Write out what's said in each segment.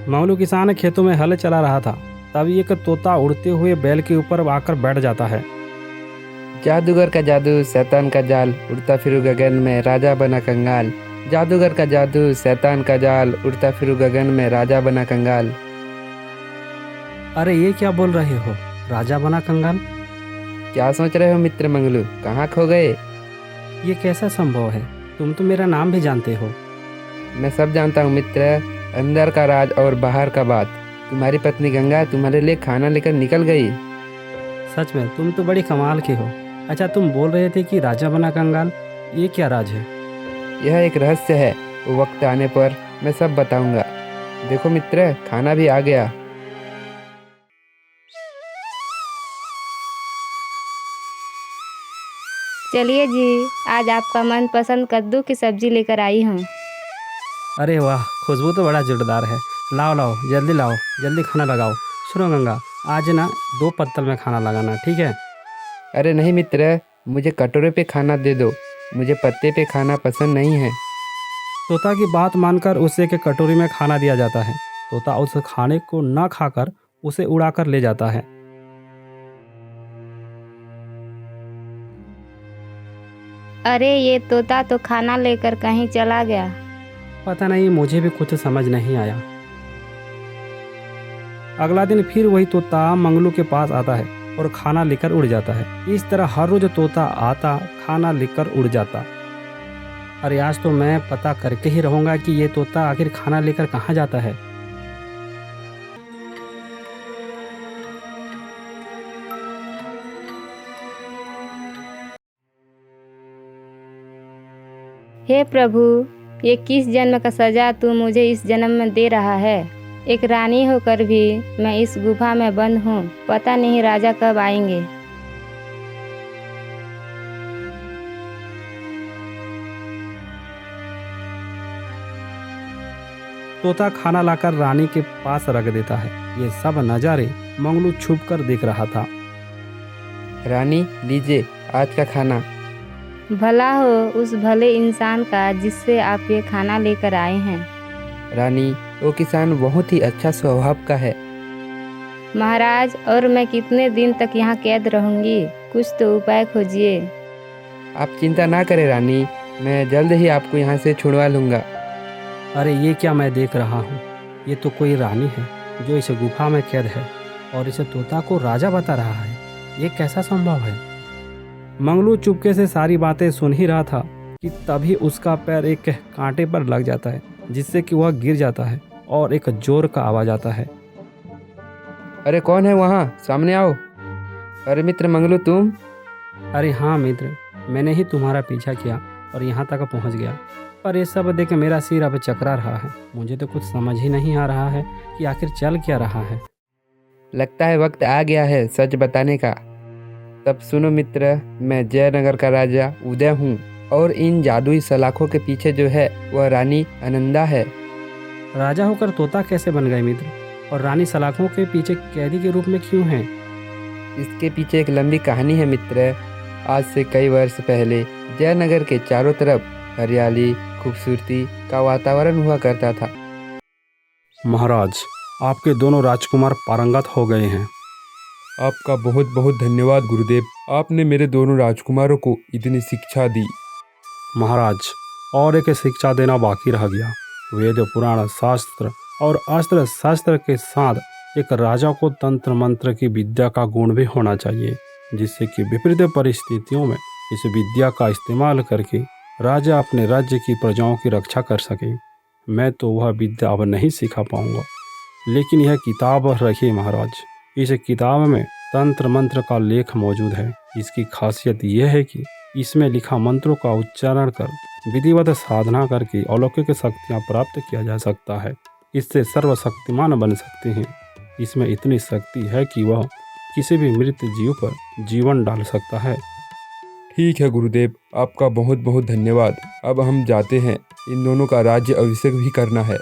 मंगलू किसान खेतों में हल चला रहा था, तभी एक तोता उड़ते हुए बैल के ऊपर आकर बैठ जाता है। जादूगर का जादू शैतान का जाल, उड़ता फिरू गगन में राजा बना कंगाल। जादूगर का जादू शैतान का जाल, उड़ता फिरू गगन में राजा बना कंगाल। अरे ये क्या बोल रहे हो, राजा बना कंगाल? क्या सोच रहे हो मित्र मंगलू, कहाँ खो गए? ये कैसा संभव है? तुम तो मेरा नाम भी जानते हो। मैं सब जानता हूँ मित्र, अंदर का राज और बाहर का बात। तुम्हारी पत्नी गंगा तुम्हारे लिए खाना लेकर निकल गई। सच में तुम तो बड़ी कमाल के हो। अच्छा, तुम बोल रहे थे कि राजा बना कंगाल, ये क्या राज है? यह एक रहस्य है, वक्त आने पर मैं सब बताऊंगा। देखो मित्र, खाना भी आ गया। चलिए जी, आज आपका मनपसंद कद्दू की सब्जी लेकर आई हूँ। अरे वाह, खुशबू तो बड़ा जोरदार है। लाओ लाओ, जल्दी लाओ, जल्दी खाना लगाओ। सुनो गंगा, आज ना 2 पत्तल में खाना लगाना, ठीक है? अरे नहीं मित्र, मुझे कटोरे पे खाना दे दो, मुझे पत्ते पे खाना पसंद नहीं है। तोता की बात मानकर उसे एक कटोरी में खाना दिया जाता है। तोता उस खाने को न खाकर उसे उड़ाकर ले जाता है। अरे ये तोता तो खाना लेकर कहीं चला गया। पता नहीं, मुझे भी कुछ समझ नहीं आया। अगला दिन फिर वही तोता मंगलू के पास आता है और खाना लेकर उड़ जाता है। इस तरह हर रोज तोता आता, खाना लेकर उड़ जाता। अरे आज तो मैं पता करके ही रहूंगा कि ये तोता आखिर खाना लेकर कहाँ जाता है। हे प्रभु, ये किस जन्म का सजा तू मुझे इस जन्म में दे रहा है। एक रानी होकर भी मैं इस गुफा में बंद हूँ। पता नहीं राजा कब आएंगे। तोता खाना लाकर रानी के पास रख देता है। ये सब नजारे मंगलू छुप कर देख रहा था। रानी लीजिए आज का खाना। भला हो उस भले इंसान का जिससे आप ये खाना लेकर आए हैं। रानी, वो किसान बहुत ही अच्छा स्वभाव का है। महाराज, और मैं कितने दिन तक यहाँ कैद रहूंगी? कुछ तो उपाय खोजिए। आप चिंता ना करें रानी, मैं जल्द ही आपको यहाँ से छुड़वा लूँगा। अरे ये क्या मैं देख रहा हूँ? ये तो कोई रानी है जो इस गुफा में कैद है और इस तोता को राजा बता रहा है। ये कैसा संभव है? मंगलू चुपके से सारी बातें सुन ही रहा था कि तभी उसका पैर एक कांटे पर लग जाता है, जिससे कि वह गिर जाता है और एक जोर का आवाज आता है। अरे कौन है वहाँ, सामने आओ। अरे मित्र मंगलू तुम? अरे हाँ मित्र, मैंने ही तुम्हारा पीछा किया और यहाँ तक पहुँच गया, पर ये सब देख मेरा सिर अब चकरा रहा है। मुझे तो कुछ समझ ही नहीं आ रहा है कि आखिर चल क्या रहा है। लगता है वक्त आ गया है सच बताने का। तब सुनो मित्र, मैं जयनगर का राजा उदय हूँ और इन जादुई सलाखों के पीछे जो है वह रानी आनंदा है। राजा होकर तोता कैसे बन गए मित्र, और रानी सलाखों के पीछे कैदी के रूप में क्यों हैं? इसके पीछे एक लंबी कहानी है मित्र। आज से कई वर्ष पहले जयनगर के चारों तरफ हरियाली खूबसूरती का वातावरण हुआ करता था। महाराज, आपके दोनों राजकुमार पारंगत हो गए हैं। आपका बहुत बहुत धन्यवाद गुरुदेव, आपने मेरे दोनों राजकुमारों को इतनी शिक्षा दी। महाराज, और एक शिक्षा देना बाकी रह गया। वेद पुराण शास्त्र और अस्त्र शस्त्र के साथ एक राजा को तंत्र मंत्र की विद्या का गुण भी होना चाहिए, जिससे कि विपरीत परिस्थितियों में इस विद्या का इस्तेमाल करके राजा अपने राज्य की प्रजाओं की रक्षा कर सके। मैं तो वह विद्या अब नहीं सिखा पाऊंगा, लेकिन यह किताब रखिए महाराज। इस किताब में तंत्र मंत्र का लेख मौजूद है। इसकी खासियत यह है कि इसमें लिखा मंत्रों का उच्चारण कर विधिवत साधना करके अलौकिक शक्तियाँ प्राप्त किया जा सकता है। इससे सर्वशक्तिमान बन सकते हैं। इसमें इतनी शक्ति है कि वह किसी भी मृत जीव पर जीवन डाल सकता है। ठीक है गुरुदेव, आपका बहुत बहुत धन्यवाद। अब हम जाते हैं, इन दोनों का राज्य अभिषेक भी करना है।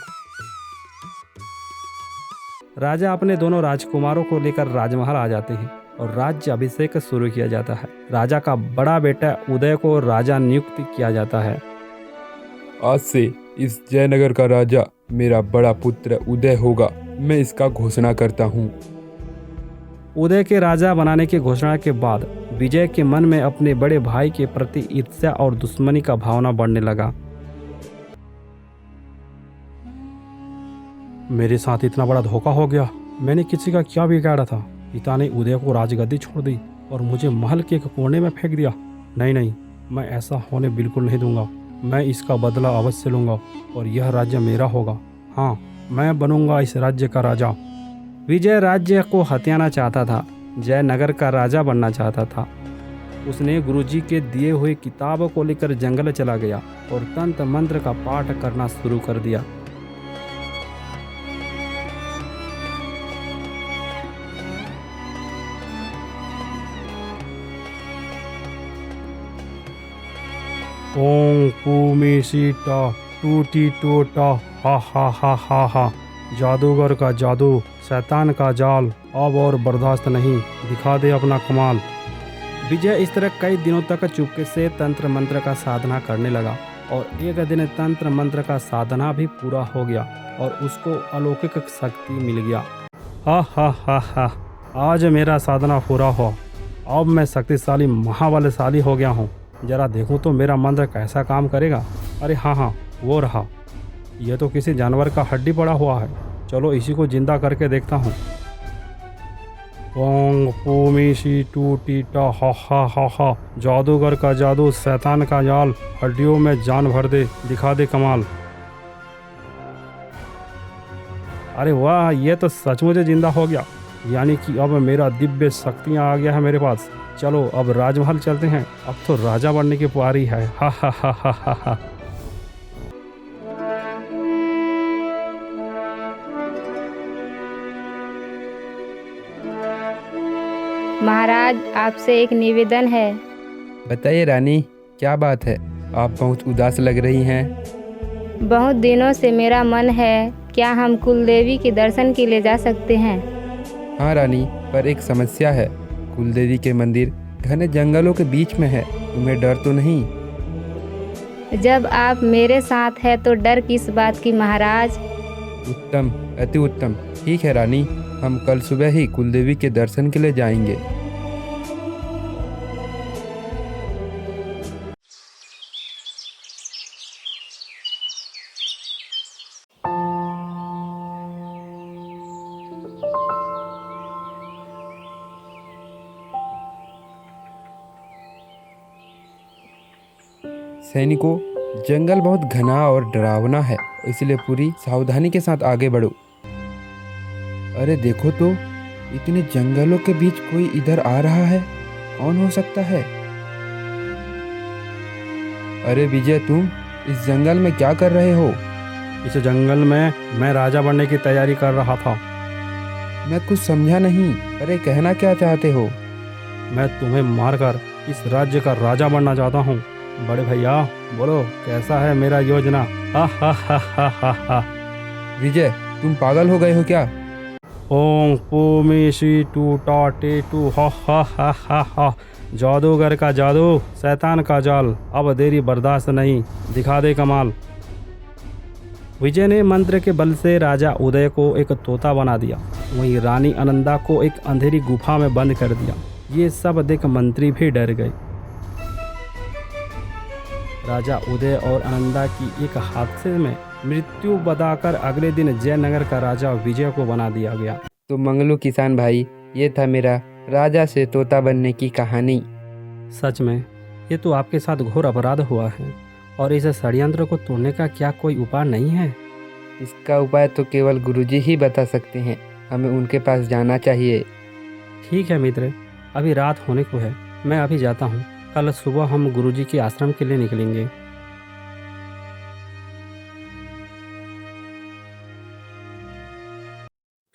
राजा अपने दोनों राजकुमारों को लेकर राजमहल आ जाते हैं और राज्य अभिषेक शुरू किया जाता है। राजा का बड़ा बेटा उदय को राजा नियुक्त किया जाता है। आज से इस जयनगर का राजा मेरा बड़ा पुत्र उदय होगा, मैं इसका घोषणा करता हूँ। उदय के राजा बनाने की घोषणा के बाद विजय के मन में अपने बड़े भाई के प्रति ईर्ष्या और दुश्मनी का भावना बढ़ने लगा। मेरे साथ इतना बड़ा धोखा हो गया। मैंने किसी का क्या बिगाड़ा था? पिता ने उदय को राजगद्दी छोड़ दी और मुझे महल के एक कोने में फेंक दिया। नहीं नहीं, मैं ऐसा होने बिल्कुल नहीं दूंगा। मैं इसका बदला अवश्य लूंगा और यह राज्य मेरा होगा। हाँ, मैं बनूंगा इस राज्य का राजा। विजय राज्य को हथियाना चाहता था, जयनगर का राजा बनना चाहता था। उसने गुरुजी के दिए हुए किताबों को लेकर जंगल चला गया और तंत्र मंत्र का पाठ करना शुरू कर दिया। ओम पूमी सीटा टूटी टोटा हा हा हा हा हा। जादूगर का जादू, शैतान का जाल, अब और बर्दाश्त नहीं, दिखा दे अपना कमाल। विजय इस तरह कई दिनों तक चुपके से तंत्र मंत्र का साधना करने लगा और एक दिन तंत्र मंत्र का साधना भी पूरा हो गया और उसको अलौकिक शक्ति मिल गया। हा हा हा हा, आज मेरा साधना पूरा हुआ। अब मैं शक्तिशाली महाबलशाली हो गया हूँ। जरा देखूँ तो मेरा मंत्र कैसा काम करेगा। अरे हाँ हाँ, वो रहा। यह तो किसी जानवर का हड्डी पड़ा हुआ है। चलो इसी को जिंदा करके देखता हूँ। ओंग पूमी सी टूटी टा हा हा हा हा। जादूगर का जादू, शैतान का जाल, हड्डियों में जान भर दे, दिखा दे कमाल। अरे वाह, ये तो सचमुच जिंदा हो गया। यानी कि अब मेरा दिव्य शक्तियाँ आ गया है मेरे पास। चलो अब राजमहल चलते हैं। अब तो राजा बनने की पारी है। हा हा हा हा हा हा। महाराज, आपसे एक निवेदन है। बताइए रानी, क्या बात है? आप बहुत उदास लग रही हैं। बहुत दिनों से मेरा मन है, क्या हम कुलदेवी के दर्शन के लिए जा सकते हैं? हाँ रानी, पर एक समस्या है। कुलदेवी के मंदिर घने जंगलों के बीच में है। तुम्हें डर तो नहीं? जब आप मेरे साथ हैं तो डर किस बात की महाराज। उत्तम, अति उत्तम। ठीक है रानी, हम कल सुबह ही कुलदेवी के दर्शन के लिए जाएंगे। सैनिकों, जंगल बहुत घना और डरावना है, इसलिए पूरी सावधानी के साथ आगे बढ़ो। अरे देखो तो, इतने जंगलों के बीच कोई इधर आ रहा है। कौन हो सकता है? अरे विजय, तुम इस जंगल में क्या कर रहे हो? इस जंगल में मैं राजा बनने की तैयारी कर रहा था। मैं कुछ समझा नहीं। अरे कहना क्या चाहते हो? मैं तुम्हें मारकर इस राज्य का राजा बनना चाहता हूँ। बड़े भैया, बोलो कैसा है मेरा योजना? हा हा हा हा हा हा। विजय, तुम पागल हो गए हो क्या? ओम पूमी सी टू टा टे टू हा हा हा हा हा। जादूगर का जादू, शैतान का जाल, अब देरी बर्दाश्त नहीं, दिखा दे कमाल। विजय ने मंत्र के बल से राजा उदय को एक तोता बना दिया, वहीं रानी अनंदा को एक अंधेरी गुफा में बंद कर दिया। ये सब देख मंत्री भी डर गए। राजा उदय और अनंदा की एक हादसे में मृत्यु बताकर अगले दिन जयनगर का राजा विजय को बना दिया गया। तो मंगलू किसान भाई, ये था मेरा राजा से तोता बनने की कहानी। सच में ये तो आपके साथ घोर अपराध हुआ है, और इस षड्यंत्र को तोड़ने का क्या कोई उपाय नहीं है? इसका उपाय तो केवल गुरुजी ही बता सकते हैं। हमें उनके पास जाना चाहिए। ठीक है मित्र, अभी रात होने को है, मैं अभी जाता हूँ। कल सुबह हम गुरुजी के आश्रम के लिए निकलेंगे।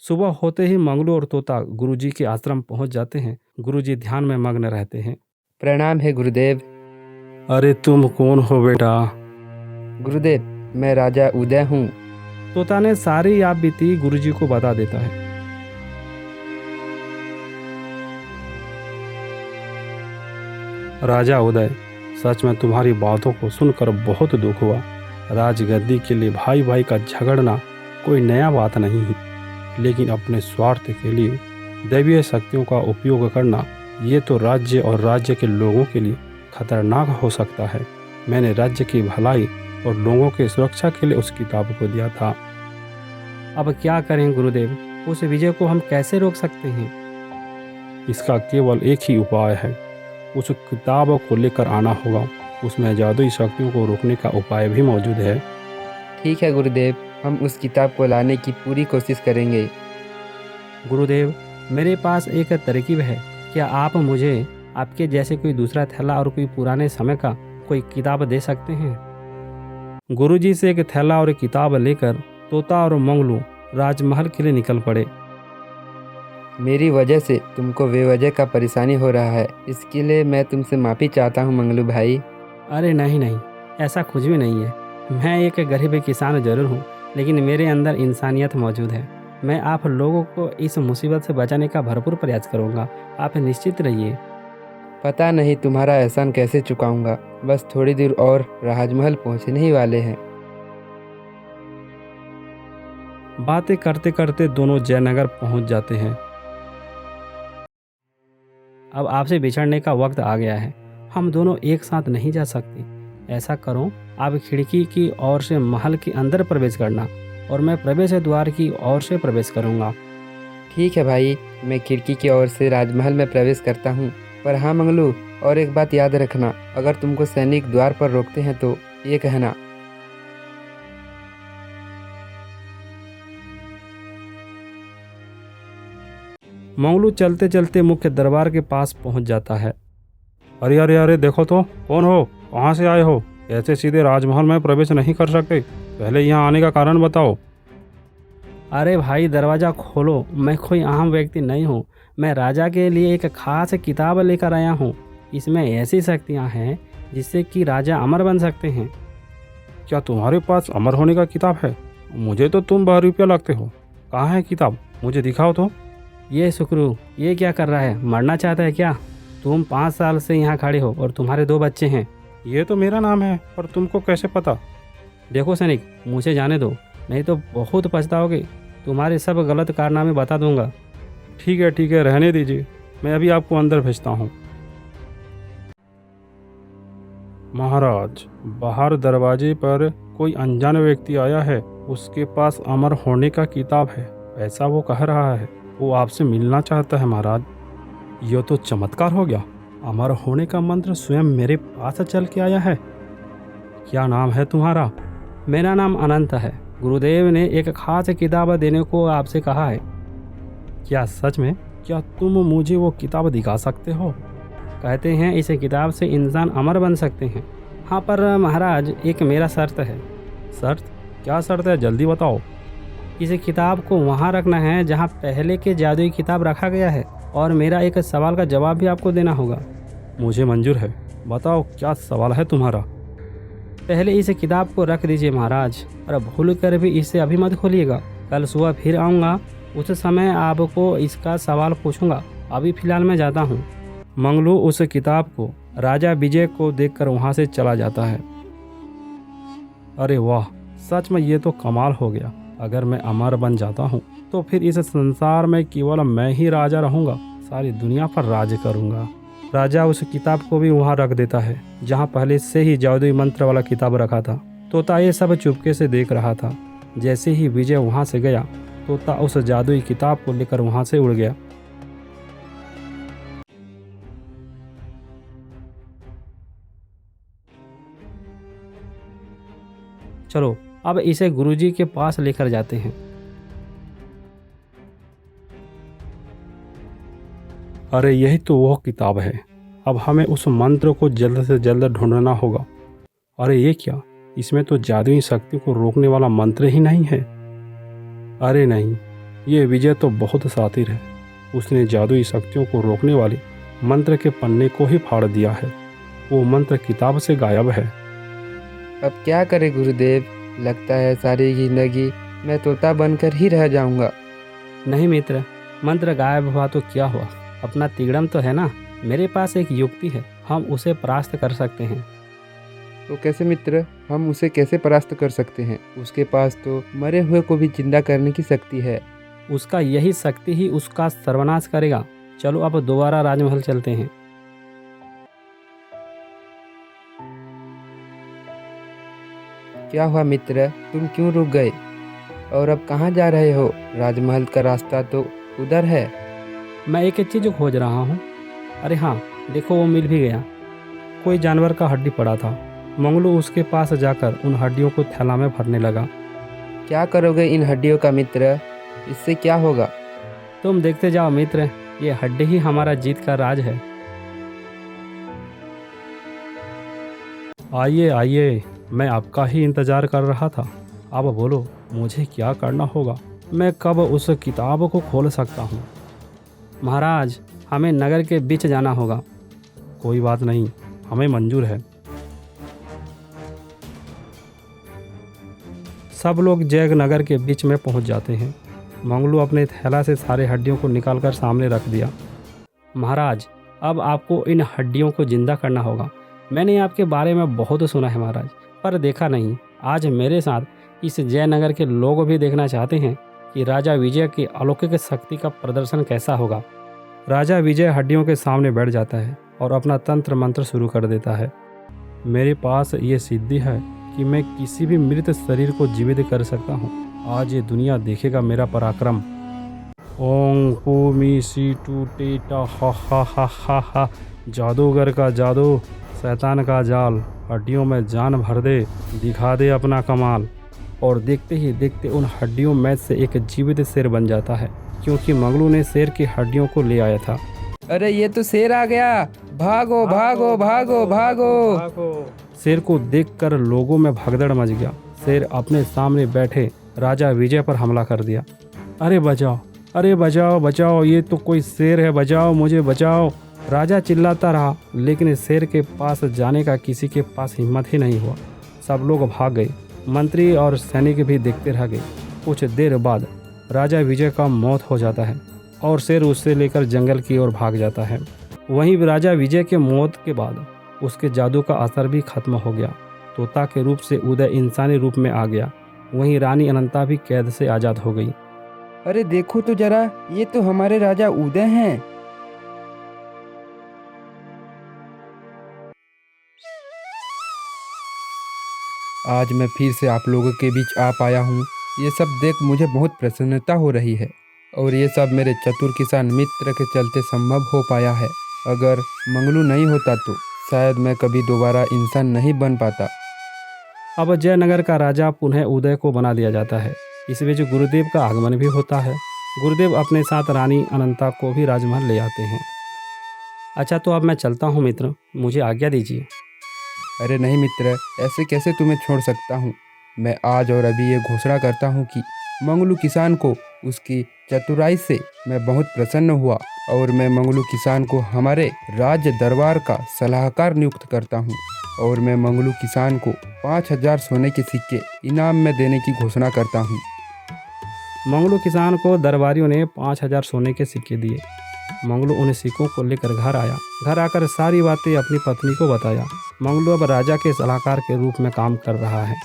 सुबह होते ही मंगलू और तोता गुरुजी के आश्रम पहुंच जाते हैं। गुरुजी ध्यान में मग्न रहते हैं। प्रणाम है गुरुदेव। अरे तुम कौन हो बेटा? गुरुदेव, मैं राजा उदय हूँ। तोता ने सारी याद बीती गुरुजी को बता देता है। राजा उदय, सच में तुम्हारी बातों को सुनकर बहुत दुख हुआ। राजगद्दी के लिए भाई भाई का झगड़ना कोई नया बात नहीं है, लेकिन अपने स्वार्थ के लिए दैवीय शक्तियों का उपयोग करना ये तो राज्य और राज्य के लोगों के लिए खतरनाक हो सकता है। मैंने राज्य की भलाई और लोगों की सुरक्षा के लिए उस किताब को दिया था। अब क्या करें गुरुदेव, उस विजय को हम कैसे रोक सकते हैं? इसका केवल एक ही उपाय है, उस किताब को लेकर आना होगा। उसमें जादुई शक्तियों को रोकने का उपाय भी मौजूद है। ठीक है गुरुदेव, हम उस किताब को लाने की पूरी कोशिश करेंगे। गुरुदेव, मेरे पास एक तरकीब है। क्या आप मुझे आपके जैसे कोई दूसरा थैला और कोई पुराने समय का कोई किताब दे सकते हैं? गुरुजी से एक थैला और एक किताब लेकर तोता और मंगलू राजमहल के लिए निकल पड़े। मेरी वजह से तुमको बेवजह का परेशानी हो रहा है, इसके लिए मैं तुमसे माफ़ी चाहता हूँ मंगलू भाई। अरे नहीं नहीं, ऐसा कुछ भी नहीं है। मैं एक गरीब किसान जरूर हूँ, लेकिन मेरे अंदर इंसानियत मौजूद है। मैं आप लोगों को इस मुसीबत से बचाने का भरपूर प्रयास करूँगा, आप निश्चित रहिए। पता नहीं तुम्हारा एहसान कैसे चुकाऊंगा, बस थोड़ी देर और राजमहल पहुँचने ही वाले हैं। बातें करते करते दोनों जयनगर पहुंच जाते हैं। अब आपसे बिछड़ने का वक्त आ गया है। हम दोनों एक साथ नहीं जा सकते। ऐसा करो, आप खिड़की की ओर से महल के अंदर प्रवेश करना और मैं प्रवेश द्वार की ओर से प्रवेश करूंगा। ठीक है भाई, मैं खिड़की की ओर से राजमहल में प्रवेश करता हूँ। पर हाँ मंगलू, और एक बात याद रखना, अगर तुमको सैनिक द्वार पर रोकते हैं तो ये कहना। मंगलू चलते चलते मुख्य दरबार के पास पहुंच जाता है। अरे अरे अरे, देखो तो कौन हो, कहाँ से आए हो? ऐसे सीधे राजमहल में प्रवेश नहीं कर सकते, पहले यहाँ आने का कारण बताओ। अरे भाई, दरवाज़ा खोलो, मैं कोई आम व्यक्ति नहीं हूँ। मैं राजा के लिए एक खास किताब लेकर आया हूँ। इसमें ऐसी शक्तियाँ हैं जिससे कि राजा अमर बन सकते हैं। क्या तुम्हारे पास अमर होने का किताब है? मुझे तो तुम 12 रुपया लगते हो। कहाँ है किताब, मुझे दिखाओ तो। ये सुकरू, ये क्या कर रहा है? मरना चाहता है क्या? तुम 5 साल से यहाँ खड़े हो और तुम्हारे 2 बच्चे हैं। ये तो मेरा नाम है, पर तुमको कैसे पता? देखो सैनिक, मुझे जाने दो, नहीं तो बहुत पछताओगे। तुम्हारे सब गलत कारनामे बता दूंगा। ठीक है, रहने दीजिए, मैं अभी आपको अंदर भेजता हूँ। महाराज, बाहर दरवाजे पर कोई अनजान व्यक्ति आया है। उसके पास अमर होने का किताब है, ऐसा वो कह रहा है। वो आपसे मिलना चाहता है महाराज। यह तो चमत्कार हो गया, अमर होने का मंत्र स्वयं मेरे पास चल के आया है। क्या नाम है तुम्हारा? मेरा नाम अनंत है। गुरुदेव ने एक खास किताब देने को आपसे कहा है। क्या सच में? क्या तुम मुझे वो किताब दिखा सकते हो? कहते हैं इस किताब से इंसान अमर बन सकते हैं। हाँ, पर महाराज एक मेरा शर्त है। शर्त? क्या शर्त है, जल्दी बताओ। इस किताब को वहाँ रखना है जहाँ पहले के जादुई किताब रखा गया है, और मेरा एक सवाल का जवाब भी आपको देना होगा। मुझे मंजूर है, बताओ क्या सवाल है तुम्हारा। पहले इस किताब को रख दीजिए महाराज, और भूल कर भी इसे अभी मत खोलिएगा। कल सुबह फिर आऊँगा, उस समय आपको इसका सवाल पूछूंगा। अभी फ़िलहाल मैं जाता हूँ। मंगलू उस किताब को राजा विजय को देखकर वहाँ से चला जाता है। अरे वाह, सच में ये तो कमाल हो गया। अगर मैं अमर बन जाता हूँ तो फिर इस संसार में केवल मैं ही राजा रहूँगा, सारी दुनिया पर राज करूँगा। राजा उस किताब को भी वहाँ रख देता है जहाँ पहले से ही जादुई मंत्र वाला किताब रखा था। तोता ये सब चुपके से देख रहा था। जैसे ही विजय वहाँ से गया, तोता उस जादुई किताब को लेकर वहाँ से उड़ गया। चलो अब इसे गुरुजी के पास लेकर जाते हैं। अरे यही तो वो किताब है। अब हमें उस मंत्र को जल्द से जल्द ढूंढना होगा। अरे ये क्या, इसमें तो जादुई शक्ति को रोकने वाला मंत्र ही नहीं है। अरे नहीं, ये विजय तो बहुत शातिर है। उसने जादुई शक्तियों को रोकने वाले मंत्र के पन्ने को ही फाड़ दिया है। वो मंत्र किताब से गायब है। अब क्या करे गुरुदेव, लगता है सारी जिंदगी मैं तोता बनकर ही रह जाऊंगा। नहीं मित्र, मंत्र गायब हुआ तो क्या हुआ, अपना तिगड़म तो है ना। मेरे पास एक युक्ति है, हम उसे परास्त कर सकते हैं। तो कैसे मित्र, हम उसे कैसे परास्त कर सकते हैं? उसके पास तो मरे हुए को भी जिंदा करने की शक्ति है। उसका यही शक्ति ही उसका सर्वनाश करेगा। चलो अब दोबारा राजमहल चलते हैं। क्या हुआ मित्र, तुम क्यों रुक गए? और अब कहाँ जा रहे हो? राजमहल का रास्ता तो उधर है। मैं एक चीज़ खोज रहा हूँ। अरे हाँ, देखो वो मिल भी गया। कोई जानवर का हड्डी पड़ा था। मंगलू उसके पास जाकर उन हड्डियों को थैला में भरने लगा। क्या करोगे इन हड्डियों का मित्र? इससे क्या होगा? तुम देखते जाओ मित्र, ये हड्डी ही हमारा जीत का राज है। आइए आइए, मैं आपका ही इंतजार कर रहा था। अब बोलो, मुझे क्या करना होगा? मैं कब उस किताब को खोल सकता हूँ? महाराज, हमें नगर के बीच जाना होगा। कोई बात नहीं, हमें मंजूर है। सब लोग जयनगर के बीच में पहुंच जाते हैं। मंगलू अपने थैला से सारे हड्डियों को निकालकर सामने रख दिया। महाराज, अब आपको इन हड्डियों को जिंदा करना होगा। मैंने आपके बारे में बहुत सुना है महाराज, पर देखा नहीं। आज मेरे साथ इस जयनगर के लोग भी देखना चाहते हैं कि राजा विजय की अलौकिक शक्ति का प्रदर्शन कैसा होगा। राजा विजय हड्डियों के सामने बैठ जाता है और अपना तंत्र मंत्र शुरू कर देता है। मेरे पास ये सिद्धि है कि मैं किसी भी मृत शरीर को जीवित कर सकता हूँ। आज ये दुनिया देखेगा मेरा पराक्रम। ओम पू मी सी टू टेटा हा हा हा हा हा। जादूगर का जादू, शैतान का जाल, हड्डियों में जान भर दे, दिखा दे अपना कमाल। और देखते ही देखते उन हड्डियों में से एक जीवित शेर बन जाता है, क्योंकि मंगलू ने शेर की हड्डियों को ले आया था। अरे ये तो शेर आ गया! भागो भागो भागो भागो! शेर को देखकर लोगों में भगदड़ मच गया। शेर अपने सामने बैठे राजा विजय पर हमला कर दिया। अरे बचाओ, अरे बचाओ बचाओ, ये तो कोई शेर है, बचाओ मुझे बचाओ। राजा चिल्लाता रहा, लेकिन शेर के पास जाने का किसी के पास हिम्मत ही नहीं हुआ। सब लोग भाग गए। मंत्री और सैनिक भी देखते रह गए। कुछ देर बाद राजा विजय का मौत हो जाता है और शेर उससे लेकर जंगल की ओर भाग जाता है। वहीं राजा विजय के मौत के बाद उसके जादू का असर भी खत्म हो गया। तोता के रूप से उदय इंसानी रूप में आ गया। वहीं रानी अनंता भी कैद से आज़ाद हो गई। अरे देखो तो जरा, ये तो हमारे राजा उदय हैं। आज मैं फिर से आप लोगों के बीच आ पाया हूँ। ये सब देख मुझे बहुत प्रसन्नता हो रही है, और ये सब मेरे चतुर किसान मित्र के चलते संभव हो पाया है। अगर मंगलू नहीं होता तो शायद मैं कभी दोबारा इंसान नहीं बन पाता। अब जयनगर का राजा पुनः उदय को बना दिया जाता है। इस बीच गुरुदेव का आगमन भी होता है। गुरुदेव अपने साथ रानी अनंता को भी राजमहल ले आते हैं। अच्छा, तो अब मैं चलता हूँ मित्र, मुझे आज्ञा दीजिए। अरे नहीं मित्र, ऐसे कैसे तुम्हें छोड़ सकता हूँ। मैं आज और अभी ये घोषणा करता हूँ कि मंगलू किसान को उसकी चतुराई से मैं बहुत प्रसन्न हुआ, और मैं मंगलू किसान को हमारे राज्य दरबार का सलाहकार नियुक्त करता हूँ, और मैं मंगलू किसान को 5000 सोने के सिक्के इनाम में देने की घोषणा करता हूँ। मंगलू किसान को दरबारियों ने 5000 सोने के सिक्के दिए। मंगलू उन सिक्कों को लेकर घर आया। घर आकर सारी बातें अपनी पत्नी को बताया। मंगलू अब राजा के सलाहकार के रूप में काम कर रहा है।